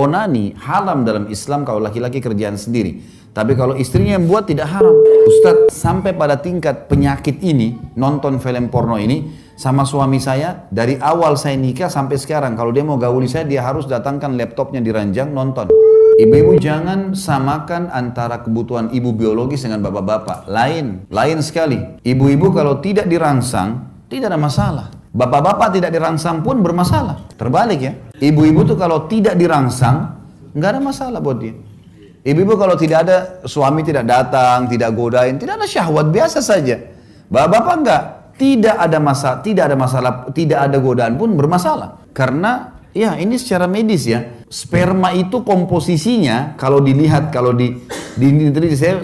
Onani haram dalam Islam kalau laki-laki kerjaan sendiri. Tapi kalau istrinya yang buat tidak haram. Ustadz, sampai pada tingkat penyakit ini, nonton film porno ini, sama suami saya, dari awal saya nikah sampai sekarang, kalau dia mau gauli saya, dia harus datangkan laptopnya di ranjang, nonton. Ibu-ibu jangan samakan antara kebutuhan ibu biologis dengan bapak-bapak. Lain sekali. Ibu-ibu kalau tidak dirangsang, tidak ada masalah. Bapak-bapak tidak dirangsang pun bermasalah. Terbalik ya. Ibu-ibu tuh kalau tidak dirangsang, nggak ada masalah buat dia. Ibu-ibu kalau tidak ada, suami tidak datang, tidak godain, tidak ada syahwat, biasa saja. Bapak-bapak enggak. Tidak ada masalah, tidak ada godaan pun bermasalah. Karena ya ini secara medis ya. Sperma itu komposisinya kalau dilihat, kalau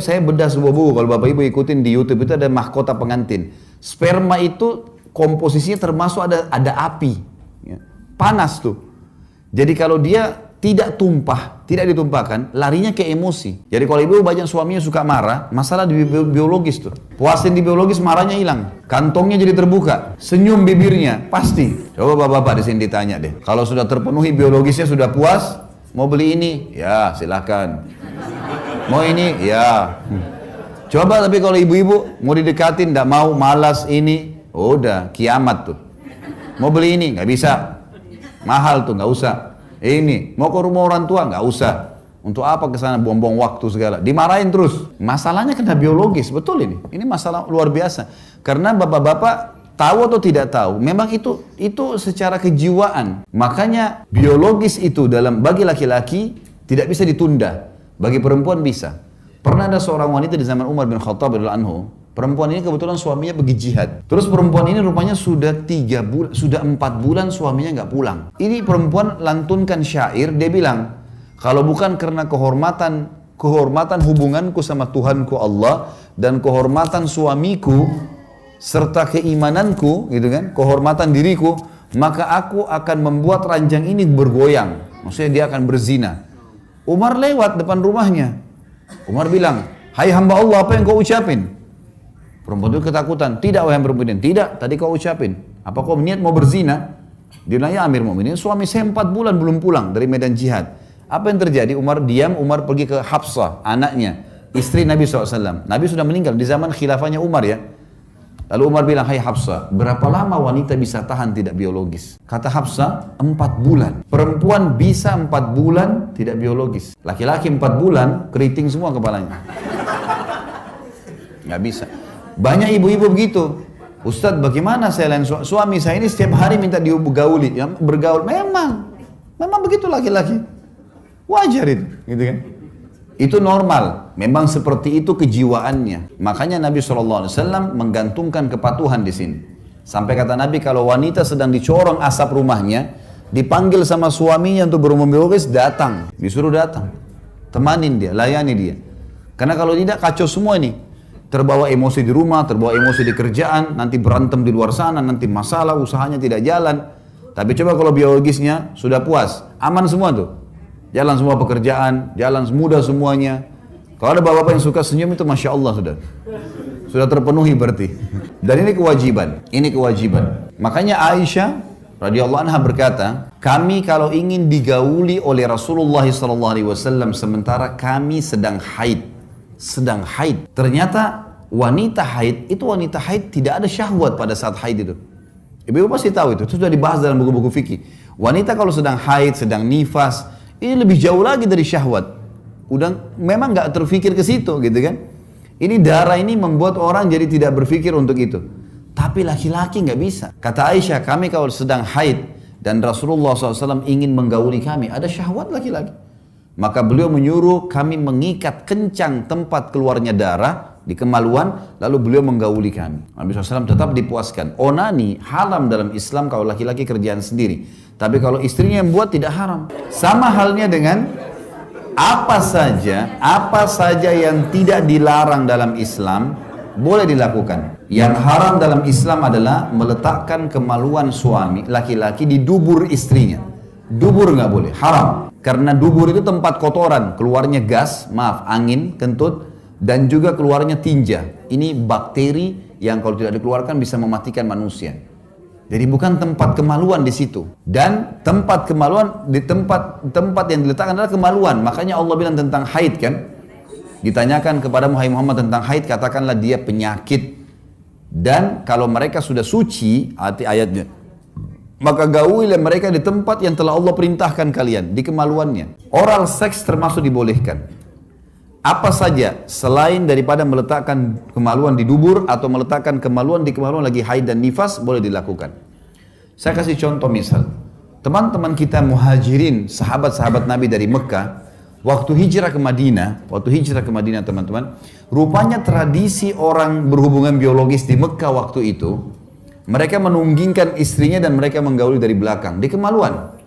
saya bedah sebuah buku, kalau Bapak Ibu ikutin di YouTube itu ada mahkota pengantin. Sperma itu komposisinya termasuk ada api, ya. Panas tuh. Jadi kalau dia tidak ditumpahkan, larinya ke emosi. Jadi kalau ibu banyak suaminya suka marah, masalah di biologis tuh. Puasin di biologis, marahnya hilang. Kantongnya jadi terbuka, senyum bibirnya, pasti. Coba bapak-bapak di sini ditanya deh. Kalau sudah terpenuhi biologisnya, sudah puas, mau beli ini? Ya, silakan. Mau ini? Ya. Coba tapi kalau ibu-ibu mau didekatin, tidak mau, malas ini, udah kiamat tuh. Mau beli ini? Nggak bisa. Mahal tuh, nggak usah. Ini mau ke rumah orang tua, nggak usah. Untuk apa ke sana buang-buang waktu segala? Dimarahin terus. Masalahnya kena biologis, betul ini. Ini masalah luar biasa. Karena bapak-bapak tahu atau tidak tahu, memang itu secara kejiwaan. Makanya biologis itu bagi laki-laki tidak bisa ditunda. Bagi perempuan bisa. Pernah ada seorang wanita di zaman Umar bin Khattab radhiyallahu anhu. Perempuan ini kebetulan suaminya pergi jihad. Terus perempuan ini rupanya sudah 4 bulan suaminya nggak pulang. Ini perempuan lantunkan syair, dia bilang, kalau bukan karena kehormatan hubunganku sama Tuhanku Allah dan kehormatan suamiku serta keimananku, gitu kan, kehormatan diriku, maka aku akan membuat ranjang ini bergoyang. Maksudnya dia akan berzina. Umar lewat depan rumahnya. Umar bilang, hai hamba Allah, apa yang kau ucapin? Perempuan itu ketakutan. Tidak, wahai perempuan ini. Tidak, tadi kau ucapin. Apa kau niat mau berzina? Dia bilang, ya Amir Mu'minin, suami saya 4 bulan belum pulang dari medan jihad. Apa yang terjadi? Umar diam, Umar pergi ke Hafsah, anaknya, istri Nabi SAW. Nabi sudah meninggal di zaman khilafahnya Umar ya. Lalu Umar bilang, hai Hafsah, berapa lama wanita bisa tahan tidak biologis? Kata Hafsah, 4 bulan. Perempuan bisa 4 bulan tidak biologis. Laki-laki 4 bulan, keriting semua kepalanya. Nggak bisa. Banyak ibu-ibu begitu. Ustadz, bagaimana saya lain suami saya ini setiap hari minta digauli, ya, bergaul. Memang begitu laki-laki. Wajar itu, gitu kan? Itu normal. Memang seperti itu kejiwaannya. Makanya Nabi SAW menggantungkan kepatuhan di sini. Sampai kata Nabi, kalau wanita sedang dicorong asap rumahnya, dipanggil sama suaminya untuk berhubungan biologis, datang, disuruh datang, temanin dia, layani dia. Karena kalau tidak kacau semua ini. Terbawa emosi di rumah, terbawa emosi di kerjaan, nanti berantem di luar sana, nanti masalah, usahanya tidak jalan. Tapi coba kalau biologisnya sudah puas, aman semua tuh. Jalan semua pekerjaan, jalan mudah semuanya. Kalau ada bapak-bapak yang suka senyum itu Masya Allah sudah terpenuhi berarti. Dan ini kewajiban. Makanya Aisyah radhiyallahu anha berkata, kami kalau ingin digauli oleh Rasulullah SAW sementara kami sedang haid. Ternyata wanita haid tidak ada syahwat pada saat haid itu. Ibu pasti tahu itu sudah dibahas dalam buku-buku fikih. Wanita kalau sedang haid, sedang nifas, ini lebih jauh lagi dari syahwat. Udah memang nggak terfikir ke situ, gitu kan? Ini darah ini membuat orang jadi tidak berpikir untuk itu. Tapi laki-laki nggak bisa. Kata Aisyah, kami kalau sedang haid dan Rasulullah SAW ingin menggauli kami, ada syahwat laki-laki. Maka beliau menyuruh kami mengikat kencang tempat keluarnya darah di kemaluan, lalu beliau menggauli kami. Nabi SAW tetap dipuaskan. Onani haram dalam Islam kalau laki-laki kerjaan sendiri. Tapi kalau istrinya yang buat tidak haram. Sama halnya dengan apa saja yang tidak dilarang dalam Islam boleh dilakukan. Yang haram dalam Islam adalah meletakkan kemaluan suami laki-laki di dubur istrinya. Dubur nggak boleh, haram. Karena dubur itu tempat kotoran, keluarnya angin, kentut, dan juga keluarnya tinja. Ini bakteri yang kalau tidak dikeluarkan bisa mematikan manusia. Jadi bukan tempat kemaluan di situ. Dan tempat kemaluan di tempat yang diletakkan adalah kemaluan. Makanya Allah bilang tentang haid kan. Ditanyakan kepada Muhammad tentang haid, katakanlah dia penyakit. Dan kalau mereka sudah suci, arti ayatnya, maka gaulilah mereka di tempat yang telah Allah perintahkan kalian, di kemaluannya. Oral seks termasuk dibolehkan. Apa saja selain daripada meletakkan kemaluan di dubur atau meletakkan kemaluan di kemaluan lagi haid dan nifas boleh dilakukan. Saya kasih contoh misal. Teman-teman kita muhajirin, sahabat-sahabat Nabi dari Mekah, waktu hijrah ke Madinah teman-teman, rupanya tradisi orang berhubungan biologis di Mekah waktu itu, mereka menunggingkan istrinya dan mereka menggauli dari belakang, di kemaluan.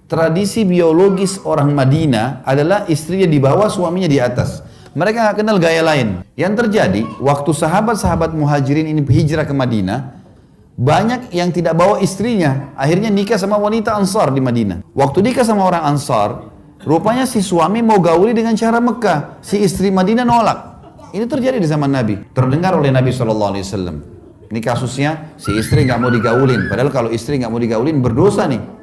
Tradisi biologis orang Madinah adalah istrinya di bawah, suaminya di atas. Mereka nggak kenal gaya lain. Yang terjadi, waktu sahabat-sahabat muhajirin ini hijrah ke Madinah, banyak yang tidak bawa istrinya. Akhirnya nikah sama wanita Ansar di Madinah. Waktu nikah sama orang Ansar, rupanya si suami mau gauli dengan cara Mekah. Si istri Madinah nolak. Ini terjadi di zaman Nabi. Terdengar oleh Nabi SAW. Ini kasusnya, si istri nggak mau digaulin. Padahal kalau istri nggak mau digaulin, berdosa nih.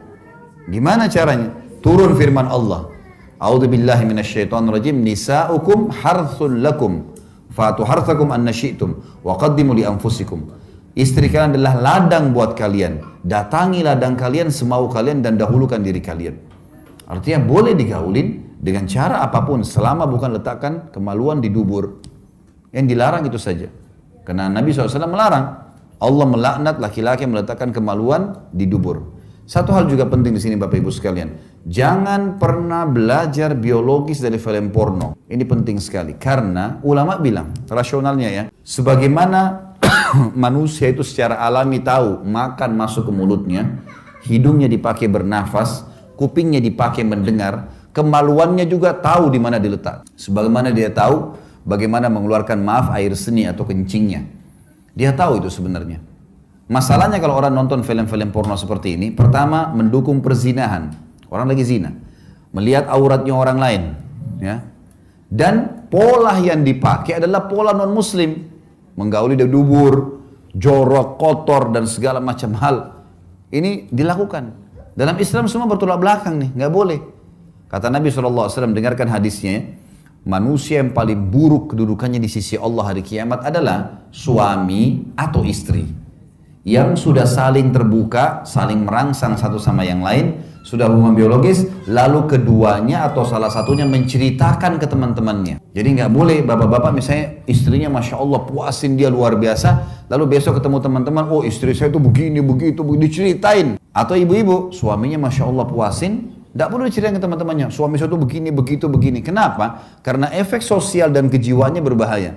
Gimana caranya? Turun firman Allah. A'udzubillahi minasyaitonirrajim. Nisa'ukum harthul lakum. Fatu harthakum anna syi'tum. Wa qaddimu li anfusikum. Istri kalian adalah ladang buat kalian. Datangi ladang kalian semau kalian dan dahulukan diri kalian. Artinya boleh digaulin dengan cara apapun selama bukan letakkan kemaluan di dubur. Yang dilarang itu saja. Karena Nabi SAW melarang. Allah melaknat laki-laki yang meletakkan kemaluan di dubur. Satu hal juga penting di sini Bapak Ibu sekalian. Jangan pernah belajar biologis dari film porno. Ini penting sekali. Karena ulama bilang, rasionalnya ya, sebagaimana manusia itu secara alami tahu makan masuk ke mulutnya, hidungnya dipakai bernafas, kupingnya dipakai mendengar, kemaluannya juga tahu di mana diletak. Sebagaimana dia tahu bagaimana mengeluarkan air seni atau kencingnya. Dia tahu itu sebenarnya. Masalahnya kalau orang nonton film-film porno seperti ini, pertama mendukung perzinahan. Orang lagi zina. Melihat auratnya orang lain. Ya. Dan pola yang dipakai adalah pola non-muslim. Menggauli di dubur, jorok, kotor, dan segala macam hal. Ini dilakukan. Dalam Islam semua bertolak belakang nih, nggak boleh. Kata Nabi SAW, dengarkan hadisnya, manusia yang paling buruk kedudukannya di sisi Allah hari kiamat adalah suami atau istri. Yang sudah saling terbuka, saling merangsang satu sama yang lain, sudah hubungan biologis, lalu keduanya atau salah satunya menceritakan ke teman-temannya. Jadi nggak boleh bapak-bapak misalnya istrinya Masya Allah puasin dia luar biasa, lalu besok ketemu teman-teman, oh istri saya itu begini, begitu, diceritain. Atau ibu-ibu, suaminya Masya Allah puasin, nggak perlu diceritain ke teman-temannya, suami saya itu begini, begitu, begini. Kenapa? Karena efek sosial dan kejiwaannya berbahaya.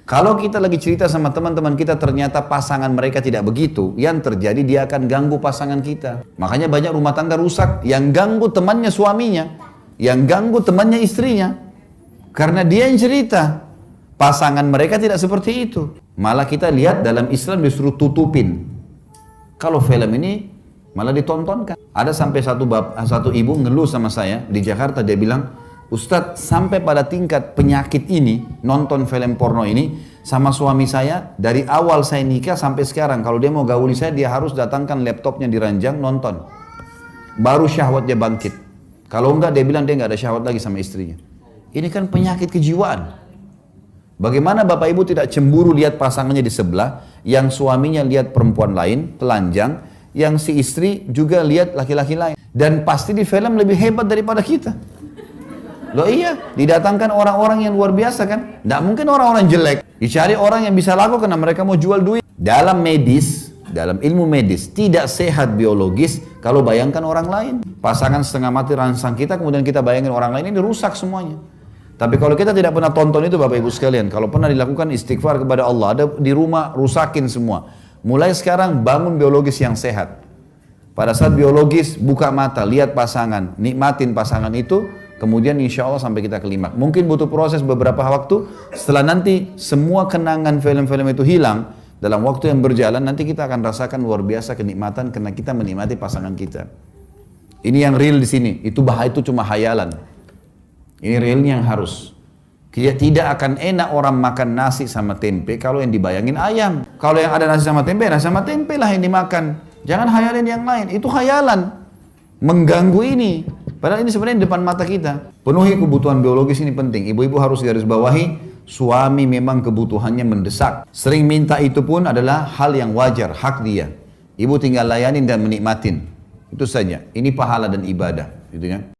Kalau kita lagi cerita sama teman-teman kita ternyata pasangan mereka tidak begitu, yang terjadi dia akan ganggu pasangan kita. Makanya banyak rumah tangga rusak, yang ganggu temannya suaminya, yang ganggu temannya istrinya. Karena dia yang cerita, pasangan mereka tidak seperti itu. Malah kita lihat dalam Islam disuruh tutupin. Kalau film ini malah ditontonkan. Ada sampai satu ibu ngeluh sama saya di Jakarta, dia bilang, Ustadz, sampai pada tingkat penyakit ini, nonton film porno ini, sama suami saya, dari awal saya nikah sampai sekarang, kalau dia mau gauli saya, dia harus datangkan laptopnya di ranjang, nonton. Baru syahwatnya bangkit. Kalau enggak, dia bilang dia enggak ada syahwat lagi sama istrinya. Ini kan penyakit kejiwaan. Bagaimana Bapak Ibu tidak cemburu lihat pasangannya di sebelah, yang suaminya lihat perempuan lain, telanjang, yang si istri juga lihat laki-laki lain. Dan pasti di film lebih hebat daripada kita. Loh iya, didatangkan orang-orang yang luar biasa kan? Tidak mungkin orang-orang jelek. Dicari orang yang bisa laku karena mereka mau jual duit. Dalam medis, dalam ilmu medis, tidak sehat biologis kalau bayangkan orang lain. Pasangan setengah mati rangsang kita, kemudian kita bayangin orang lain, ini rusak semuanya. Tapi kalau kita tidak pernah tonton itu Bapak Ibu sekalian, kalau pernah dilakukan istighfar kepada Allah, ada di rumah rusakin semua. Mulai sekarang bangun biologis yang sehat. Pada saat biologis, buka mata, lihat pasangan, nikmatin pasangan itu, kemudian insya Allah sampai kita kelimak. Mungkin butuh proses beberapa waktu. Setelah nanti semua kenangan film-film itu hilang, dalam waktu yang berjalan nanti kita akan rasakan luar biasa kenikmatan karena kita menikmati pasangan kita. Ini yang real di sini. Itu bahaya, itu cuma hayalan. Ini realnya yang harus. Tidak akan enak orang makan nasi sama tempe kalau yang dibayangin ayam. Kalau yang ada nasi sama tempe lah yang dimakan. Jangan hayalin yang lain, itu hayalan. Mengganggu ini. Padahal ini sebenarnya di depan mata kita. Penuhi kebutuhan biologis ini penting. Ibu-ibu harus garis bawahi, suami memang kebutuhannya mendesak. Sering minta itu pun adalah hal yang wajar, hak dia. Ibu tinggal layanin dan menikmatin. Itu saja. Ini pahala dan ibadah. Gitu kan?